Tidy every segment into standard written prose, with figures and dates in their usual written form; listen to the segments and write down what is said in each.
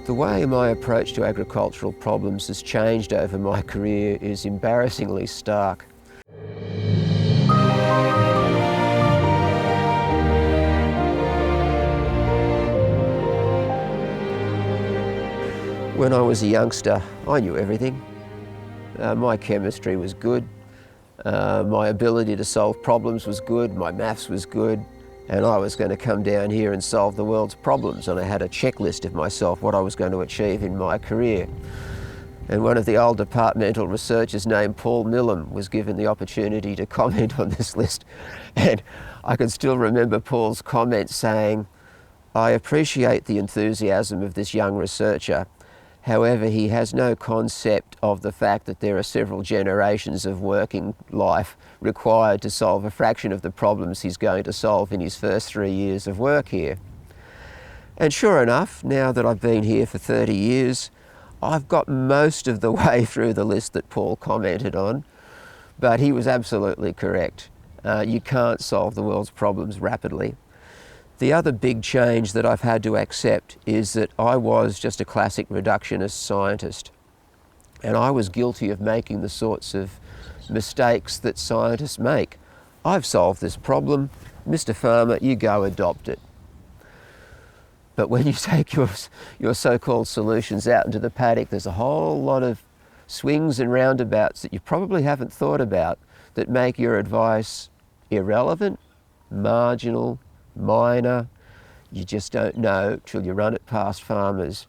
The way my approach to agricultural problems has changed over my career is embarrassingly stark. When I was a youngster, I knew everything. My chemistry was good, my ability to solve problems was good, my maths was good, and I was going to come down here and solve the world's problems, and I had a checklist of myself, what I was going to achieve in my career. And one of the old departmental researchers named Paul Millam was given the opportunity to comment on this list. And I can still remember Paul's comment saying, "I appreciate the enthusiasm of this young researcher. However, he has no concept of the fact that there are several generations of working life required to solve a fraction of the problems he's going to solve in his first 3 years of work here." And sure enough, now that I've been here for 30 years, I've got most of the way through the list that Paul commented on, but he was absolutely correct. You can't solve the world's problems rapidly. The other big change that I've had to accept is that I was just a classic reductionist scientist, and I was guilty of making the sorts of mistakes that scientists make. I've solved this problem, Mr. Farmer, you go adopt it. But when you take your so-called solutions out into the paddock, there's a whole lot of swings and roundabouts that you probably haven't thought about that make your advice irrelevant, marginal, minor. You just don't know till you run it past farmers.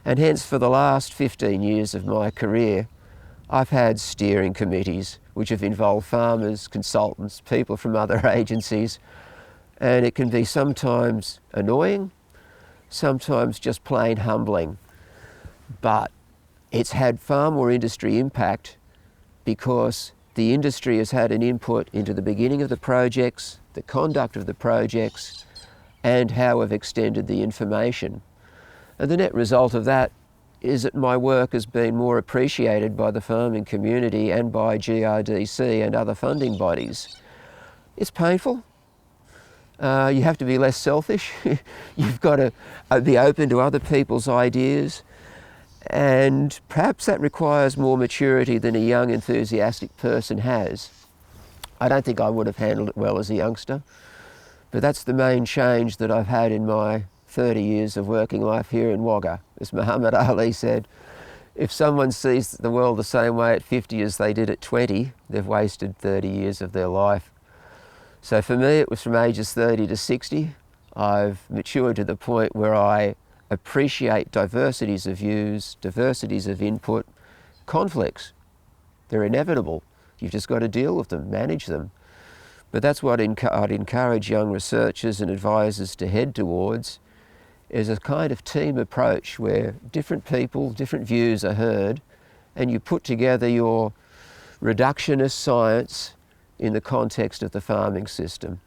And hence, for the last 15 years of my career, I've had steering committees which have involved farmers, consultants, people from other agencies, and it can be sometimes annoying, sometimes just plain humbling. But it's had far more industry impact because the industry has had an input into the beginning of the projects, the conduct of the projects, and how we've extended the information. And the net result of that is that my work has been more appreciated by the farming community and by GRDC and other funding bodies. It's painful. You have to be less selfish. You've got to be open to other people's ideas. And perhaps that requires more maturity than a young, enthusiastic person has. I don't think I would have handled it well as a youngster, but that's the main change that I've had in my 30 years of working life here in Wagga. As Muhammad Ali said, if someone sees the world the same way at 50 as they did at 20, they've wasted 30 years of their life. So for me, it was from ages 30 to 60. I've matured to the point where I appreciate diversities of views, diversities of input, conflicts. They're inevitable. You've just got to deal with them, manage them. But that's what I'd encourage young researchers and advisors to head towards, is a kind of team approach where different people, different views are heard, and you put together your reductionist science in the context of the farming system.